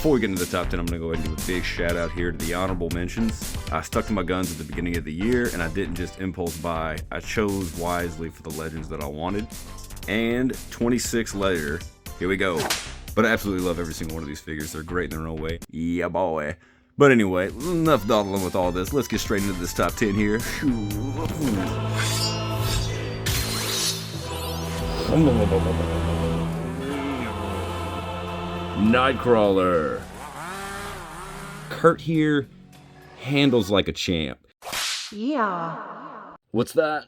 before we get into the top 10, I'm going to go ahead and give a big shout out here to the honorable mentions. I stuck to my guns at the beginning of the year, and I didn't just impulse buy. I chose wisely for the legends that I wanted. And 26 later, here we go. But I absolutely love every single one of these figures. They're great in their own way. Yeah, boy. But anyway, enough dawdling with all this. Let's get straight into this top 10 here. Nightcrawler. Kurt here handles like a champ. Yeah. What's that?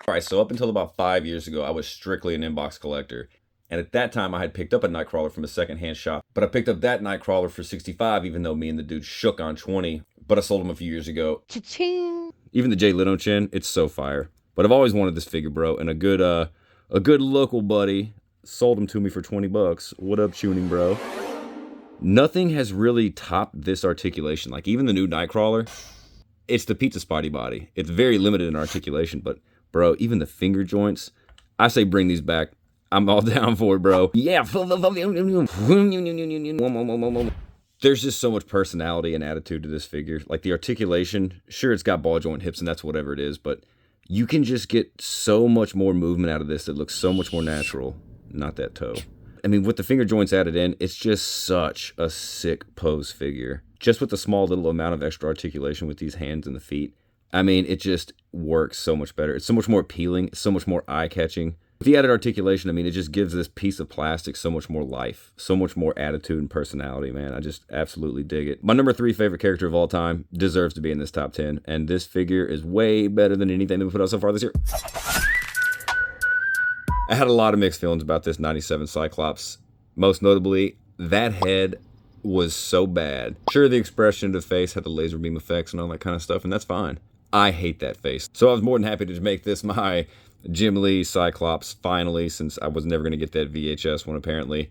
Alright, so up until about 5 years ago, I was strictly an inbox collector. And at that time, I had picked up a Nightcrawler from a secondhand shop. But I picked up that Nightcrawler for $65, even though me and the dude shook on $20. But I sold him a few years ago. Cha-ching! Even the Jay Leno chin, it's so fire. But I've always wanted this figure, bro. And a good local buddy sold him to me for $20. What up, tuning, bro? Nothing has really topped this articulation. Like, even the new Nightcrawler, it's the pizza spotty body. It's very limited in articulation, but, bro, even the finger joints, I say bring these back. I'm all down for it, bro. Yeah. There's just so much personality and attitude to this figure. Like, the articulation, sure, it's got ball joint hips, and that's whatever it is, but you can just get so much more movement out of this that looks so much more natural. Not that toe. I mean, with the finger joints added in, it's just such a sick pose figure. Just with the small little amount of extra articulation with these hands and the feet. I mean, it just works so much better. It's so much more appealing. It's so much more eye-catching. With the added articulation, I mean, it just gives this piece of plastic so much more life. So much more attitude and personality, man. I just absolutely dig it. My number 3 favorite character of all time deserves to be in this top 10. And this figure is way better than anything that we put out so far this year. I had a lot of mixed feelings about this 97 Cyclops. Most notably, that head was so bad. Sure, the expression of the face had the laser beam effects and all that kind of stuff, and that's fine. I hate that face. So I was more than happy to make this my Jim Lee Cyclops finally, since I was never going to get that VHS one apparently.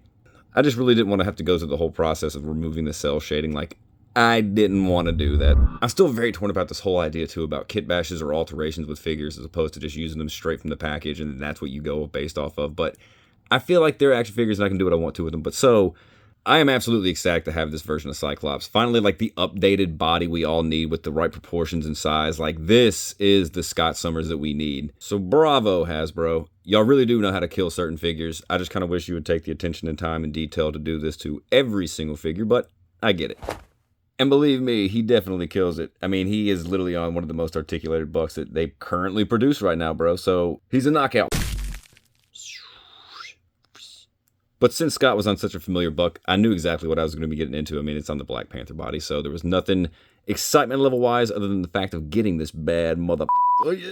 I just really didn't want to have to go through the whole process of removing the cell shading. Like, I didn't want to do that. I'm still very torn about this whole idea too about kitbashes or alterations with figures as opposed to just using them straight from the package and that's what you go based off of. But I feel like they're action figures and I can do what I want to with them. But so, I am absolutely ecstatic to have this version of Cyclops. Finally, like the updated body we all need with the right proportions and size. Like, this is the Scott Summers that we need. So bravo, Hasbro. Y'all really do know how to kill certain figures. I just kind of wish you would take the attention and time and detail to do this to every single figure, but I get it. And believe me, he definitely kills it. I mean, he is literally on one of the most articulated bucks that they currently produce right now, bro. So he's a knockout. But since Scott was on such a familiar buck, I knew exactly what I was going to be getting into. I mean, it's on the Black Panther body, so there was nothing excitement level-wise other than the fact of getting this bad mother... Oh, yeah.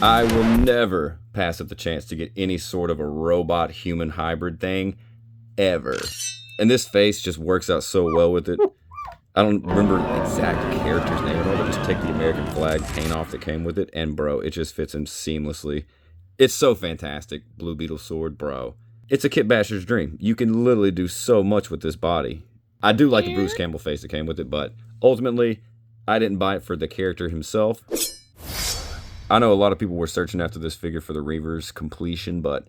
I will never pass up the chance to get any sort of a robot-human hybrid thing, ever. And this face just works out so well with it. I don't remember the exact character's name at all, but just take the American flag paint off that came with it, and bro, it just fits him seamlessly. It's so fantastic, Blue Beetle sword, bro. It's a Kitbasher's dream. You can literally do so much with this body. I do like the Bruce Campbell face that came with it, but ultimately, I didn't buy it for the character himself. I know a lot of people were searching after this figure for the Reaver's completion, but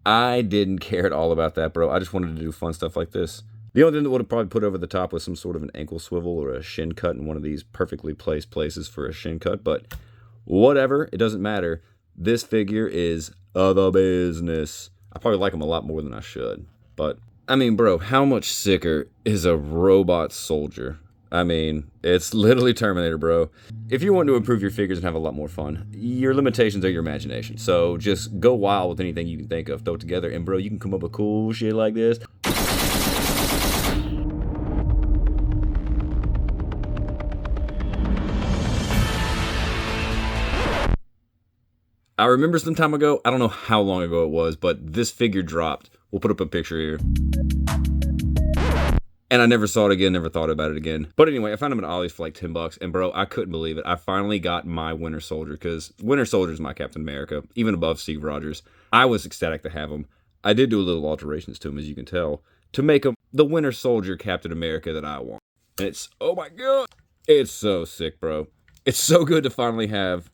I didn't care at all about that, bro. I just wanted to do fun stuff like this. The only thing that would have probably put over the top was some sort of an ankle swivel or a shin cut in one of these perfectly placed places for a shin cut, but whatever, it doesn't matter. This figure is the business. I probably like him a lot more than I should, but I mean, bro, how much sicker is a robot soldier? I mean, it's literally Terminator, bro. If you want to improve your figures and have a lot more fun, your limitations are your imagination. So just go wild with anything you can think of, throw it together, and bro, you can come up with cool shit like this. I remember some time ago, I don't know how long ago it was, but this figure dropped. We'll put up a picture here. And I never saw it again, never thought about it again. But anyway, I found him at Ollie's for like $10, and bro, I couldn't believe it. I finally got my Winter Soldier, because Winter Soldier is my Captain America, even above Steve Rogers. I was ecstatic to have him. I did do a little alterations to him, as you can tell, to make him the Winter Soldier Captain America that I want. And it's, oh my god, it's so sick, bro. It's so good to finally have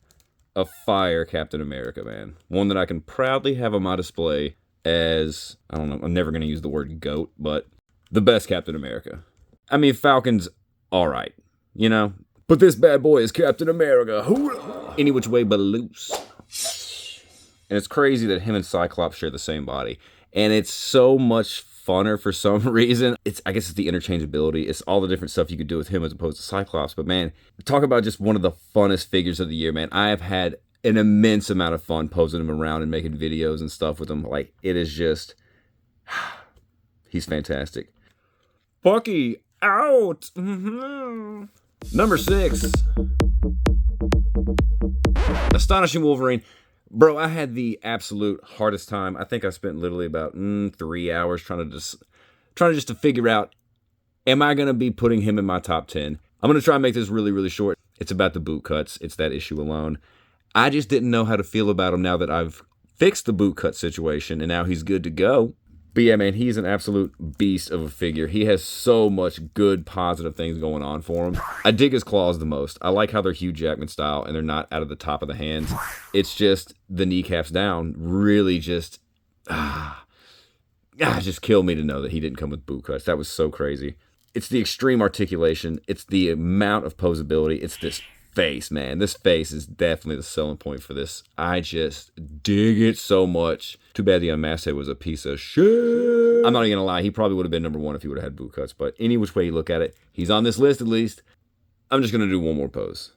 a fire Captain America, man. One that I can proudly have on my display as, I don't know, I'm never going to use the word GOAT, but the best Captain America. I mean, Falcon's alright, you know? But this bad boy is Captain America. Hoorah! Any which way but loose. And it's crazy that him and Cyclops share the same body. And it's so much funner for some reason. I guess it's the interchangeability. It's all the different stuff you could do with him as opposed to Cyclops. But man, talk about just one of the funnest figures of the year, man. I have had an immense amount of fun posing him around and making videos and stuff with him. Like, it is just... he's fantastic. Bucky, out! Mm-hmm. Number 6. Astonishing Wolverine. Bro, I had the absolute hardest time. I think I spent literally about 3 hours trying to just figure out, am I going to be putting him in my top 10? I'm going to try and make this really, really short. It's about the boot cuts. It's that issue alone. I just didn't know how to feel about him now that I've fixed the boot cut situation, and now he's good to go. But yeah, man, he's an absolute beast of a figure. He has so much good, positive things going on for him. I dig his claws the most. I like how they're Hugh Jackman style, and they're not out of the top of the hands. It's just the kneecaps down really just killed me to know that he didn't come with boot cuts. That was so crazy. It's the extreme articulation. It's the amount of posability. It's this face, man. This face is definitely the selling point for this. I just dig it so much. Too bad the unmasked head was a piece of shit. I'm not even gonna lie, he probably would have been number 1 if he would have had boot cuts, but any which way you look at it, he's on this list at least. I'm just gonna do one more pose.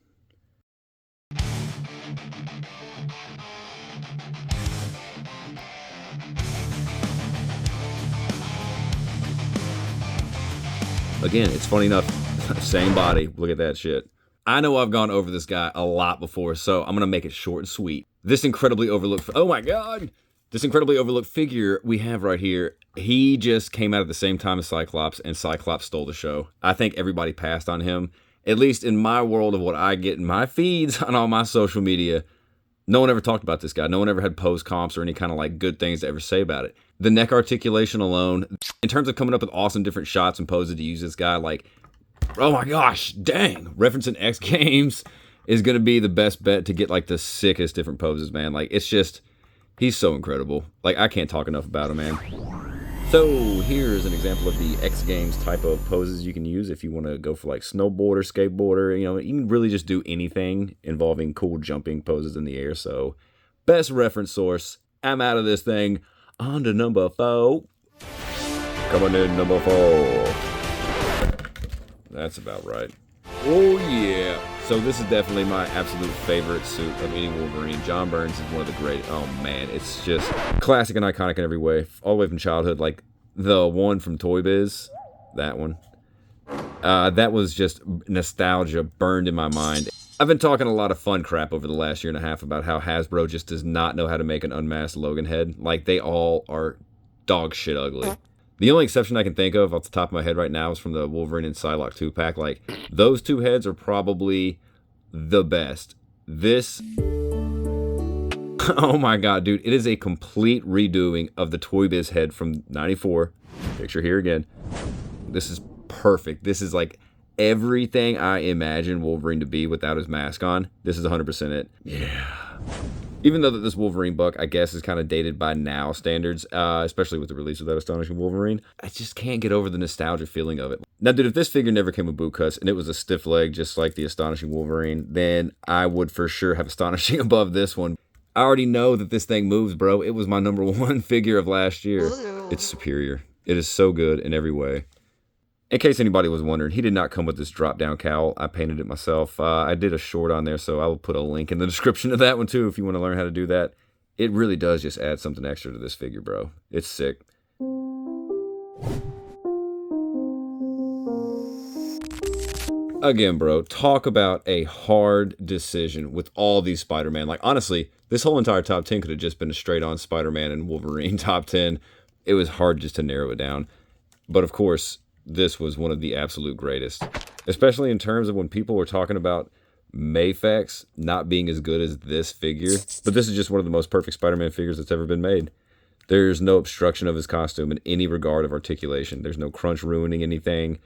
Again, it's funny enough, same body, look at that shit. I know I've gone over this guy a lot before, so I'm going to make it short and sweet. This incredibly overlooked... Oh my god! This incredibly overlooked figure we have right here, he just came out at the same time as Cyclops, and Cyclops stole the show. I think everybody passed on him. At least in my world of what I get in my feeds on all my social media, no one ever talked about this guy. No one ever had pose comps or any kind of like good things to ever say about it. The neck articulation alone, in terms of coming up with awesome different shots and poses to use this guy, like... Oh my gosh, dang. Referencing X Games is going to be the best bet to get like the sickest different poses, man. Like, it's just, he's so incredible. Like, I can't talk enough about him, man. So here's an example of the X Games type of poses you can use if you want to go for like snowboarder, skateboarder, you know, you can really just do anything involving cool jumping poses in the air. So best reference source. I'm out of this thing. On to number 4. Coming in number 4. That's about right. Oh, yeah. So this is definitely my absolute favorite suit of any Wolverine. John Burns is one of the great... Oh, man. It's just classic and iconic in every way. All the way from childhood. Like the one from Toy Biz. That one. That was just nostalgia burned in my mind. I've been talking a lot of fun crap over the last year and a half about how Hasbro just does not know how to make an unmasked Logan head. Like, they all are dog shit ugly. The only exception I can think of off the top of my head right now is from the Wolverine and Psylocke 2-pack. Like, those two heads are probably the best. This... Oh my god, dude. It is a complete redoing of the Toy Biz head from 94. Picture here again. This is perfect. This is like everything I imagine Wolverine to be without his mask on. This is 100% it. Yeah. Even though that this Wolverine buck, I guess, is kind of dated by now standards, especially with the release of that Astonishing Wolverine, I just can't get over the nostalgia feeling of it. Now, dude, if this figure never came with boot cuts and it was a stiff leg just like the Astonishing Wolverine, then I would for sure have Astonishing above this one. I already know that this thing moves, bro. It was my number 1 figure of last year. It's superior. It is so good in every way. In case anybody was wondering, he did not come with this drop-down cowl. I painted it myself. I did a short on there, so I will put a link in the description of that one, too, if you want to learn how to do that. It really does just add something extra to this figure, bro. It's sick. Again, bro, talk about a hard decision with all these Spider-Man. Like, honestly, this whole entire top 10 could have just been a straight-on Spider-Man and Wolverine top 10. It was hard just to narrow it down. But, of course... this was one of the absolute greatest, especially in terms of when people were talking about Mafex not being as good as this figure. But this is just one of the most perfect Spider-Man figures that's ever been made. There's no obstruction of his costume in any regard of articulation. There's no crunch ruining anything.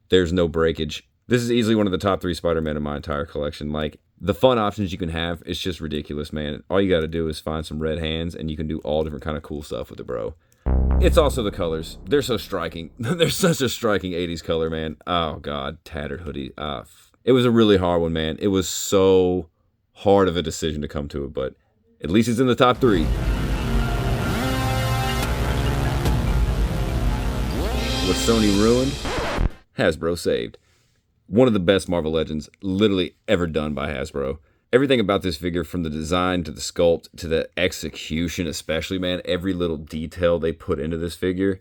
There's no breakage. This is easily one of the top 3 Spider-Man in my entire collection. Like, The fun options you can have, it's just ridiculous, man. All you got to do is find some red hands, and you can do all different kind of cool stuff with it, bro. It's also the colors. They're so striking. They're such a striking 80s color, man. Oh, God. Tattered hoodie. It was a really hard one, man. It was so hard of a decision to come to it, but at least it's in the top 3. What Sony ruined, Hasbro saved. One of the best Marvel Legends literally ever done by Hasbro. Everything about this figure, from the design to the sculpt to the execution especially, man, every little detail they put into this figure,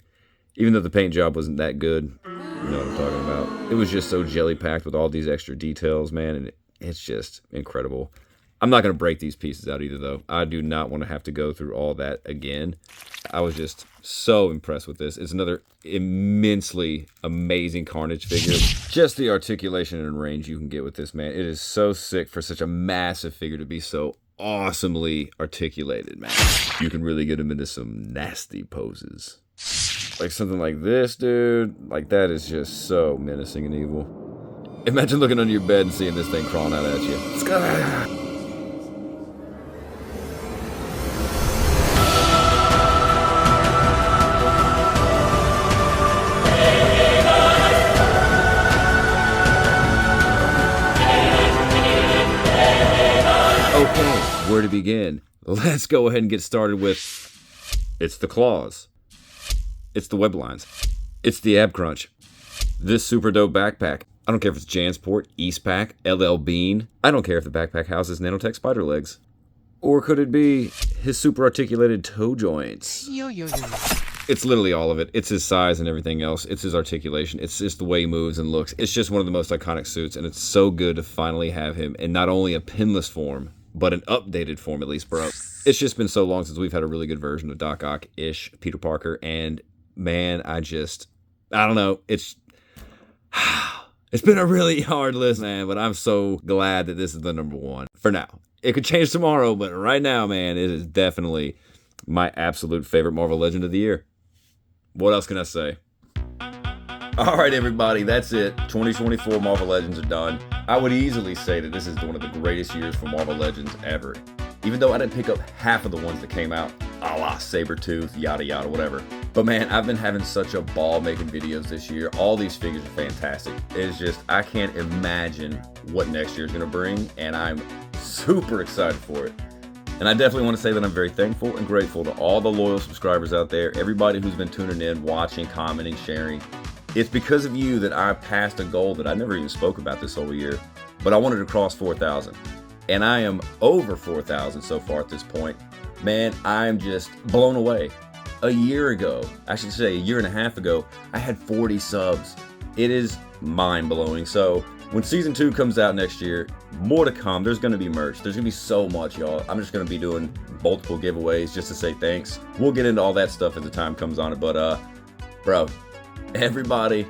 even though the paint job wasn't that good, you know what I'm talking about. It was just so jelly-packed with all these extra details, man, and it's just incredible. I'm not going to break these pieces out either, though. I do not want to have to go through all that again. I was just so impressed with this. It's another immensely amazing Carnage figure. Just the articulation and range you can get with this, man. It is so sick for such a massive figure to be so awesomely articulated, man. You can really get him into some nasty poses. Like something like this, dude. Like, that is just so menacing and evil. Imagine looking under your bed and seeing this thing crawling out at you. Okay, where to begin? Let's go ahead and get started with, it's the claws, it's the web lines, it's the ab crunch, this super dope backpack. I don't care if it's Jansport, Eastpak, LL Bean. I don't care if the backpack houses nanotech spider legs. Or could it be his super articulated toe joints? It's literally all of it. It's his size and everything else. It's his articulation. It's just the way he moves and looks. It's just one of the most iconic suits, and it's so good to finally have him in not only a pinless form, but an updated form at least, bro. It's just been so long since we've had a really good version of Doc Ock-ish Peter Parker, and man, I don't know. It's been a really hard list, man, but I'm so glad that this is the number 1 for now. It could change tomorrow, but right now, man, it is definitely my absolute favorite Marvel Legend of the year. What else can I say? All right, everybody, that's it. 2024 Marvel Legends are done. I would easily say that this is one of the greatest years for Marvel Legends ever. Even though I didn't pick up half of the ones that came out, a la Sabretooth, yada yada, whatever. But man, I've been having such a ball making videos this year. All these figures are fantastic. It's just, I can't imagine what next year is going to bring, and I'm super excited for it. And I definitely want to say that I'm very thankful and grateful to all the loyal subscribers out there, everybody who's been tuning in, watching, commenting, sharing. It's because of you that I passed a goal that I never even spoke about this whole year, but I wanted to cross 4,000. And I am over 4,000 so far at this point. Man, I'm just blown away. A year ago, I should say a year and a half ago, I had 40 subs. It is mind-blowing. So when season 2 comes out next year, more to come. There's going to be merch. There's going to be so much, y'all. I'm just going to be doing multiple giveaways just to say thanks. We'll get into all that stuff as the time comes on it. But, bro, everybody,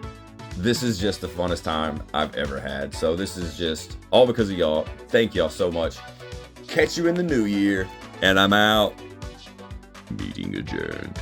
this is just the funnest time I've ever had. So this is just all because of y'all. Thank y'all so much. Catch you in the new year. And I'm out. Meeting adjourned.